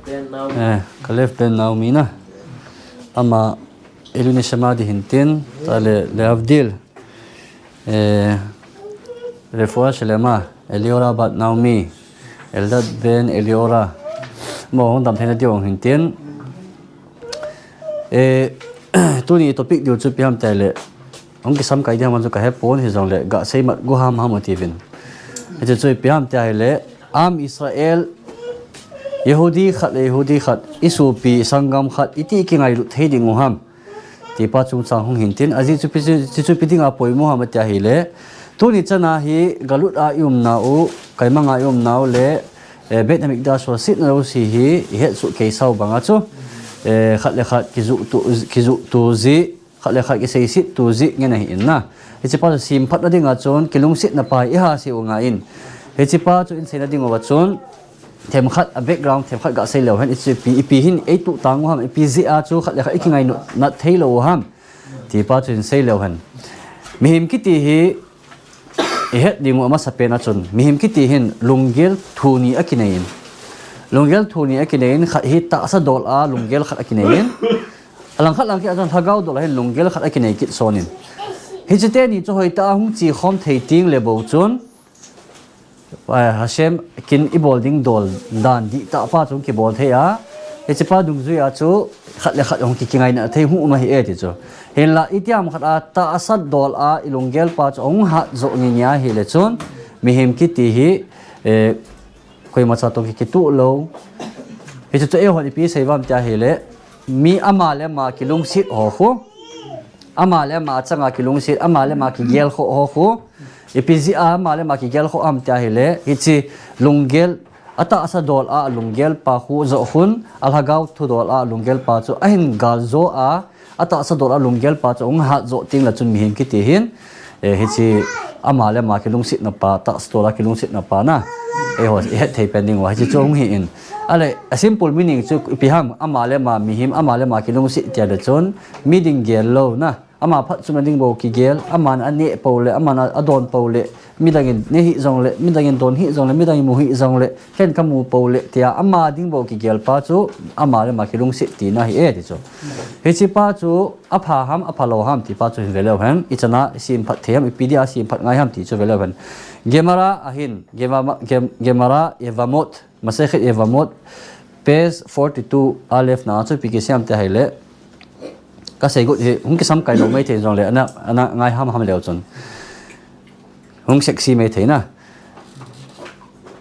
Kalef ben Naomi na ama elune shama di hintin tale leavdil refua shelema Eliora bat Naomi Eldad ben Eliora mo hong dam thena diong hintin tuni topic diu chu piam tale hong kisam kai dia man chu ka hepon hi jong le ga sei mat guham ha motivin he chu piam tale am Israel Yehudi khat isupi sangam khat iti kingai lut heding ham ti pa chung chang hong hintin aji chu piting a poi Muhammad ya hile tuni chana hi galut a yum na u kaimanga yum na le Vietnamic da so sit no si hi he su ke sau banga chu khat le khat kizu tu zi khat le khat ki sei sit tu zi nge na hi in na he chi pa sim phat na dinga chon kilung sit na pai i ha si u nga in he chi pa chu in sei na ding wa chon thêm khát ở background thêm khát gã xây lều hen ipi hin ấy tụ tang ham ipi zia chu khát là khát cái ngày nát thấy lều ham thì pa chuyện xây lều hen mihim kiti hi hết đi ngô mà sắp na chun mihim kiti hin lunggel thuni akinain lunggel thuni akinain khát hi ta sa dol a lunggel khát akinain alang khát lang ki ajan thagau dol hen lunggel khát akinai kit sonin hi chite ni chu hoi ta hung chi khom thei ting le bo chun Hashem kin ibolding dol dan di ta pa chung ki bol the ya e chipa dung zu ya chu khat le khat hong ki kingai na thei hu ma hi e ti chu hen la itiam khat a ta asat dol a ilungel pa chu ong ha zo ni nya hi le chun mi hem ki ti hi koi ma cha to ki tu lo he chu e hon pi seiwam ta hi le mi ama le ma ki lung sit ho khu ama le ma changa ki lung sit ama le ma ki gel ho khu EPZ a male makigel kho am tia hele hichi lunggel ata asa dol a lunggel pa khu zo khun alhagaw thu dol a lunggel pa chu ahin gal zo a ata asa dol a lunggel pa chu ong ha zo ting la chun mi hin ki ti hin hichi amale ma ki lung sit na pa ta stola ki lung sit na pa na ho he thei pending wa hichi chong hi in ale a simple meaning chu piham amale ma mi him amale ma ki lung sit tia de chon meeting gel lo na ama phat chuma ding bo ki gel aman ane pole amana adon pole midangin ne hi zong le midangin don hi zong le midangin mu hi zong le ken kamu pole tia ama ding bo ki gel pa chu ama le ma khilung sit ti na hi e ti chu he chi pa chu apha ham aphalo ham ti pa chu velo han ichana sim phat them ipidia sim phat ngai ham ti chu velo han gemara ahin gemara evamot masakh evamot page 42 alef na chu pi ki siam te haile ka sei gut hung ki sam kai lo mai the jong le ana ngai ham leo chon hung sexy mai the na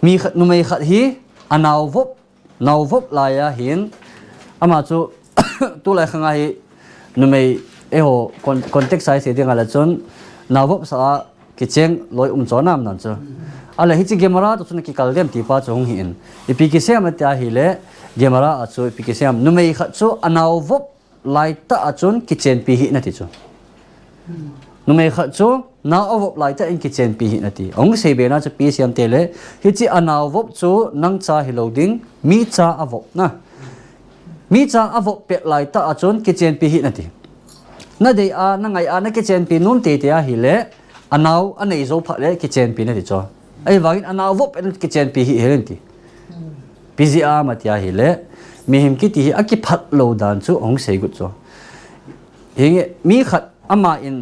mi khat nu mai khat hi anaw vop la ya hin ama chu tu lai khanga hi nu mai e ho context sai se ding ala chon naw vop sa ki cheng loi chonam nan chu ala hi chi gemara to chun ki kal dem ti pa chu hung hi in ipi ki se ma ta hi le gemara a chu ipi ki se nu mai khat chu anaw vop lai ta achun kitchen pi hi na ti chu nu me kha chu na ovop lai ta in kitchen pi hi na ti ong sei be na chu pi siam te le hi chi anaw vop chu nang cha hi loading mi cha avop na mi cha avop pe lai ta achun kitchen pi hi na ti na dei a na ngai a na kitchen pi nun te te a hi le anaw anei zo pha le kitchen pi na ti chu ai wangin anaw vop en kitchen pi hi helen ti pizia ma tia hi le mi him ki ti aki phat lo dan chu ong sei gut cho hinge mi khat ama in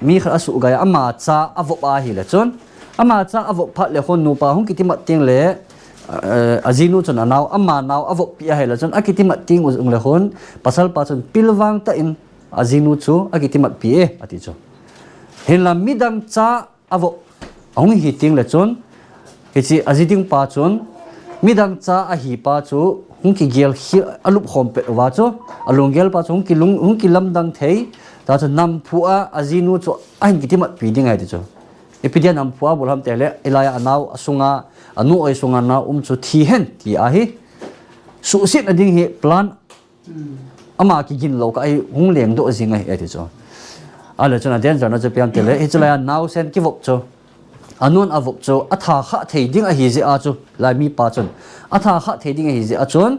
mi khat asu ga ama cha avop a hi la chon ama cha avop phat le khon nu pa hong ki ti mat ting le azinu chon anaw ama naw avop pi a hi la chon akiti mat ting ung le khon pasal pa chon pilwang ta in azinu chu akiti mat pi e ati cho hin la midam cha avop ong hi ting le chon hi chi aziding pa chon midam cha a hi pa chu hung ki gel hi alup khom pe wa cho alung gel pa chung ki lung hung ki lam dang thei ta cho nam phua azinu cho ain ki timat pi ding ai ti cho epidia nam phua bol ham tele elaya anaw asunga anu oi sunga na chu thi hen ti a hi su sit ading hi plan ama ki gin lo ka ai hung leng do jing ai ti cho ala chona den jana cho piam tele ichlaya naw sen ki vok cho anun avok cho atha kha thei ding a hi je a chu lai mi pa chon atha kha thei ding a hi je a chon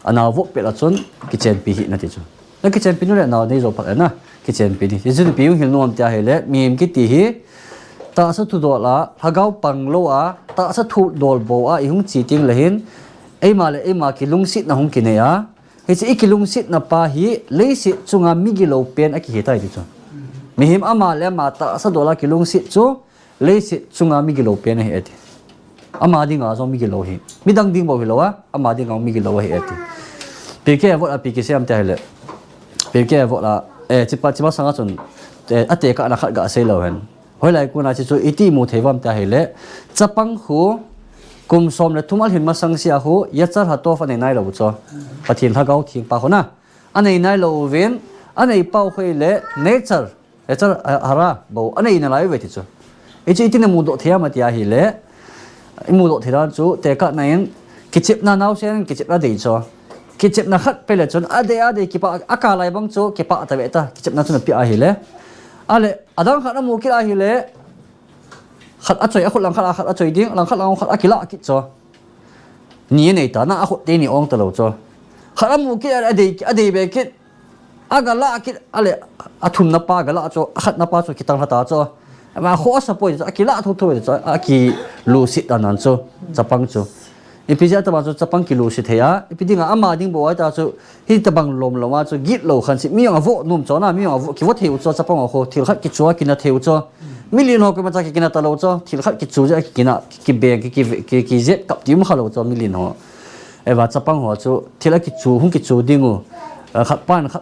anaw vok pe la chon kitchen pi hi na ti chu na kitchen pi nu le naw nei zo pa na kitchen pi ni je pi hil nom tia hele mi em ki ti hi ta sa thu do la hagaw pang lo a ta sa thu dol bo a i hung chi ting le hin ấy mà cái lung sit na hong kine à he chi cái lung sit na pa hi lấy sit chunga mi gi lo pen a ki hetai ti chu mi him ama le ma ta sa dola cái lung sit chu lấy sit chunga mi gi lo pen he ati ama ding a zo mi gi lo hi mi dang ding bo hi lo a ama ding a mi gi lo he ati pe ke vo a pe ke sem ta hele pe ke vo la chipa sanga chun ate ka na khat ga se lo hen hoi lai ku na chi chu iti mu thewam ta hele chapang hu kum som le thumal hin ma sang sia hu ya char ha to fa nei nai lo cho pathin tha gau thing pa khona anei nai lo ven anei pau khoi le nature hara bo anei na lai ve ti chu chi tin mu do thea ma tia hi le mu do thera chu te ka nain kichip na nau sen kichip na dei cho kichip na khat pe le chon ade ki pa aka lai bang chu ki pa ta ve ta kichip na chu na pi a hi le ale adang khat na mu ki a hi le khat a choi a khut lang khat a choi ding lang khat lang khat a kila ki cho ni nei ta na a khut te ni ong ta lo cho khat a mu ki ade be ki aga la ki ale a thum na pa ga la cho khat na pa cho ki tang hata cho ma kho sa poi a kila thu thu cho a ki lu sit anan cho chapang cho ipija ta ba cho chapang ki lu sit he ya ipidinga ama ding bo ai ta cho hi ta bang lom loma cho git lo khan si mi ang vo num cho na mi ang vo ki vo theu cho chapang ho thil khat ki chua ki na theu cho million ho ko ma cha ki na ta lo cho thil khat ki chu ja ki na ki be ki zet kap ti mu kha lo cho million ho e ba chapang ho cho thil ki chu hung ki chu dingu khat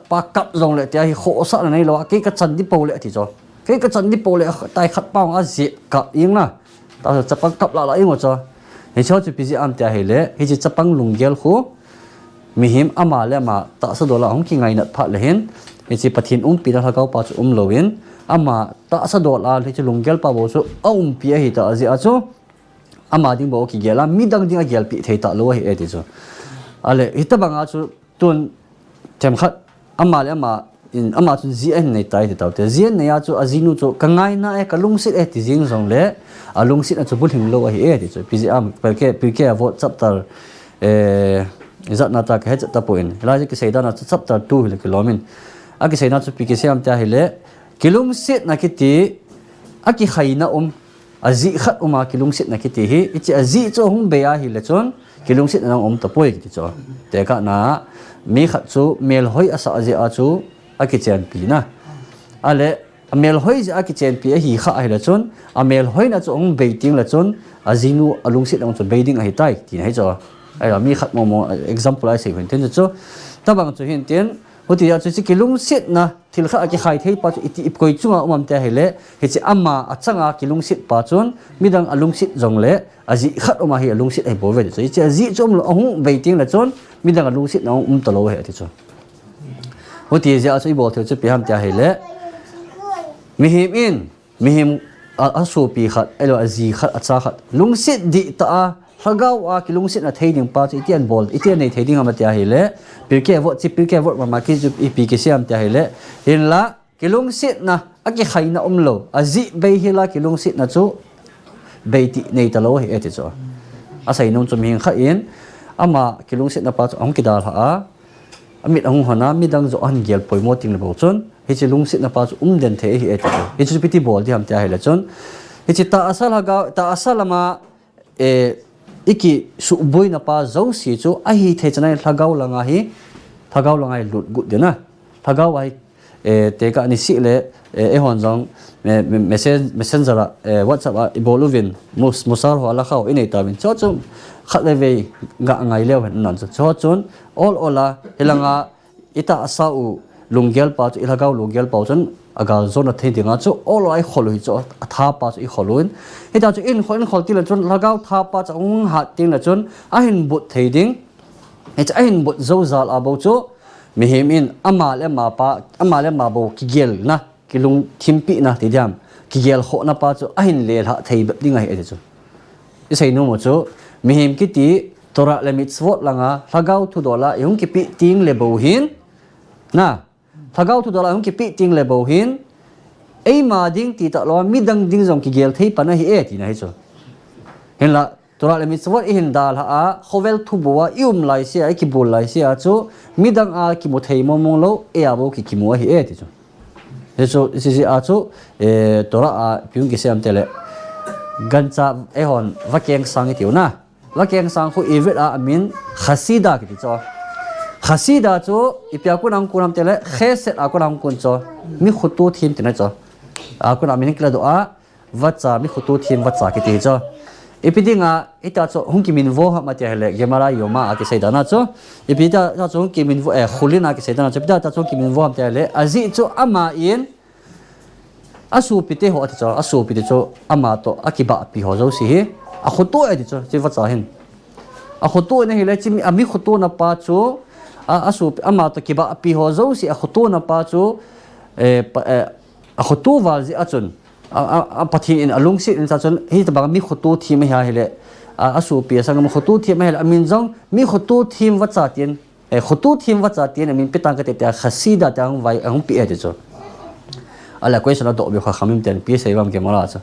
pa kap zong le tia hi kho sa nei lo ki ka chan di po le ti cho cái chân đi bộ lại tai khát bao á dễ cả yên na tao chấp băng cặp lại yên cho hiện cho chụp gì am tia hay lẽ hiện chấp băng lùng gel khu mi him ama lẽ mà ta sẽ đồ là không khi ngày nợ phát lên hiện chỉ bắt hiện pi ra thao pa chu lovin ama ta sẽ đồ là hiện chỉ lùng gel pa bộ chu pi hi ta gì cho ama ding bộ ki gel mi dang ding gel pi thei ta lo hi e ti chu ale hita banga chu tun tem khat ama lẽ mà in ama chu zn nei tai ta te zn nei a chu azinu chu kangai na e kalung sit e ti jing zong le alung sit a chu bul hing lo a hi e ti chu pgm pk avo chapter zat na ta ka het ta point la ji ki seida na chapter 2 le kilomin a ki seina chu pk siam ta hi le kilung sit na ki ti a ki khaina azi khat kilung sit na ki ti hi ichi azi chu hung be a hi le chon kilung sit na ta poi ki chu te ka na mi khat chu mel hoi asa azi a chu aki chen pi na ale amel hoi ja aki chen pi hi kha ai la chon amel hoi na chong beiting la chon azinu alung sit ang chu beiding ai tai ti hai cho ai mi khat mo example ai se ten chu tabang chu hin ten hoti ya chu kilung sit na thil kha aki khai thei pa chu iti ip koi chunga umam te hele he chi amma achanga kilung sit pa chon midang alung sit jong le azi khat oma hi alung sit ai bo ve chu chi azi chom lo hu beiting la chon midang alung sit na to lo he ti chu hoti ja chu bo theu chu pi ham tia hele mi him a su pi khat elo azi khat acha khat lungsit di ta a hagau a ki lungsit na theiding pa chu itian bol itian nei theiding am tia hele pirke vo chi pirke vo ma ki chu pi ki siam tia hele in la ki lungsit na a ki khaina lo azi be hila ki lungsit na chu be ti nei ta lo he eti chu a sai nong chu mi kha in ama ki lungsit na pa chu ong ki dal ha a amit ang hana midang zo an gel poimo ting le bo chon hi chi lung sit na pa chu den the hi et hi chu piti bol di ham tia hela chon hi chi ta asal haga ta asalama iki su boi na pa zo si chu a hi the chanai thagau langa hi thagau langai lut gut de na thagau ai te ka ni si le hon jong messenger whatsapp iboluvin musar ho ala khau inei ta bin cho chu khat le ve nga ngai lew hen nan cho chon all ola hilanga ita asau lunggel pa chu ilagau lunggel pa chon agal zona the dinga chu all ai kholui cho tha pa chu i kholuin ita chu in khol ti la chon lagau tha pa chu ung hat ting la chon a hin but theiding it's a hin but zo zal abo chu mi him in amal ma bo ki gel na kilung thimpi na ti diam ki gel kho na pa chu a hin le ha thei ba dinga he chu isai no mo chu mi him ki ti tora le mitzvot langa lagau thu dola yung ki pi ting le bo hin na lagau thu dola yung ki pi ting le bo hin ei ma ding ti ta lo mi dang ding jong ki gel thei pa na hi e ti na hi chu hen la tora le mitzvot hin dal ha a khovel thu bowa lai sia ai ki bol lai sia chu mi dang a ki mo thei mo mong lo e abo ki mo hi e ti chu he chu si a chu tora a pyung ki sem tele gancha hon vakeng sang ti na wa keng sang khu evit a amin khasida ki cho khasida cho ipya ku nang kunam tele kheset a ku nang kun cho mi khutu thim tina cho a ku namin kla do a wacha mi khutu thim wacha ki ti cho ipidinga ita cho hungki min vo ha ma te hele gemara yoma a ki seidana cho ipida ta cho hungki min vo khulina ki seidana cho ipida ta cho hungki min vo am te hele azi cho ama in asu pite ho ati cho asu pite cho ama to akiba pi ho zo si hi a khutu ati cho chi wacha hin a khutu ne hele chi ami khutu na pa cho asu ama to kiba pi ho zo si a khutu na pa cho a khutu wal zi achun a pathin in alung si in chachon hi ta bang mi khutu thi me ha hele asu pi sang khutu thi me hele amin jong mi khutu thim wacha tin khutu thim wacha tin amin pitang ka te ta khasida tang vai ang pi ati cho ala question do bi kha khamim ten pi seiwam ke mala cha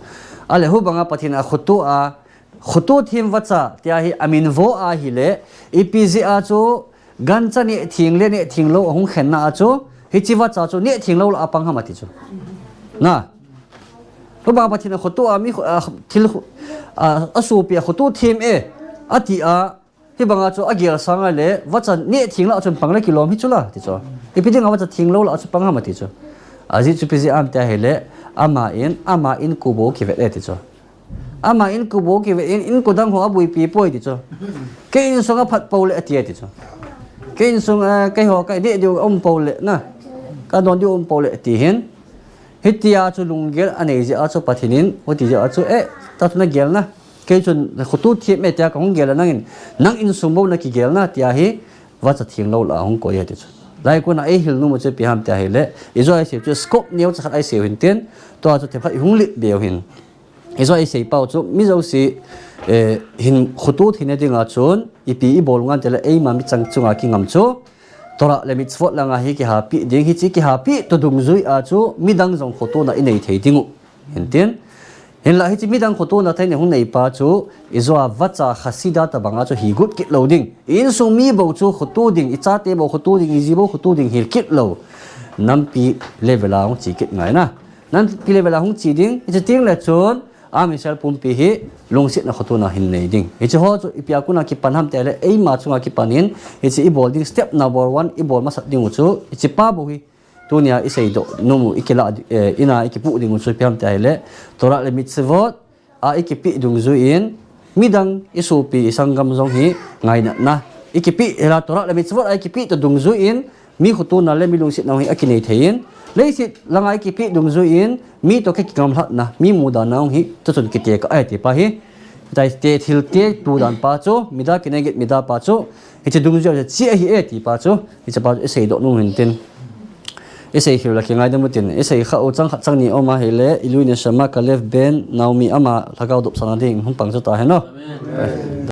ale hu banga pathin a khutu thim wacha tia hi amin vo a hi le ipz a chu gan cha ni thing le ne thing lo hung khen na a chu hi chi wacha chu ne thing lo la apang ha ma ti chu na hu banga pathin a khutu a mi thil asu pi khutu thim ati a hi banga chu agel sanga le wacha ne thing la chun pang le kilom hi chu la ti chu ipiding a wacha thing lo la chu pang ha ma ti chu azi chu pizi am ta hele ama in kubo ki ve ti cho ama in kubo ki ve in kodang ho abui pi poi ti cho ke in songa phat pole ati ti cho ke in songa ke ho ka de du om pole na ka don du om pole ti hin hitia chu lungel ane ji a chu pathinin oti ji a chu ta tu na gel na ke chun khutu thi me ta ka hong gel nang in sumbo na ki gel na tia hi wa cha thing lo la hong ko ya ti cho lai ko na hil nu mo che pi ham ta hele izo ai se chu scope neu cha khat ai se hin ten to chu te pha hung li beo hin izo ai se pau chu mi zo si hin khutu thine dinga chun ipi i bol ngan tele ei ma mi chang chunga ki ngam chu tora le mi chfot langa hi ki ha pi ding hi chi ki ha pi to dung zui a chu mi dang jong khutu na inei thei dingu hin ten hin la hi chi mi dang khutu na thaine hung nei pa chu izo a wacha khasida ta banga chu hi gut kit loading in sung mi bo chu khutu ding icha te bo khutu ding izi bo khutu ding hil kit lo nam pi levela hung chi kit ngai na nan pi levela hung chi ding ichi ting le chon a mi sel pum pi hi lungsit na khutu na hin nei ding ichi ho chu ipia kuna ki panham te le ei ma chunga ki panin ichi i bol ding step number 1 i bol ma sat ding chu ichi pa bo hi tunia isei do nomu ikela ina ikipu ding chu piam ta hele tora le mitzvot a ikipi dung zu in midang isupi isangam jong hi ngai na ikipi ela tora le mitzvot a ikipi to dung zu in mi khutu na le milung sit na hi akinei thein leisit langa ikipi dung zu in mi to ke kingam hlat na mi muda na hi to chun ki te ka ai ti pa hi dai te thil te tu dan pa chu mida kinegit mida pa chu hi dung zu chi hi ti pa chu hi pa isei do nu hin tin isei hiu la ki ngai demu tin isei kha o chang ni oma hele iluina shama ka left ben naomi ama thakau dop sana ding hum pang chu ta he no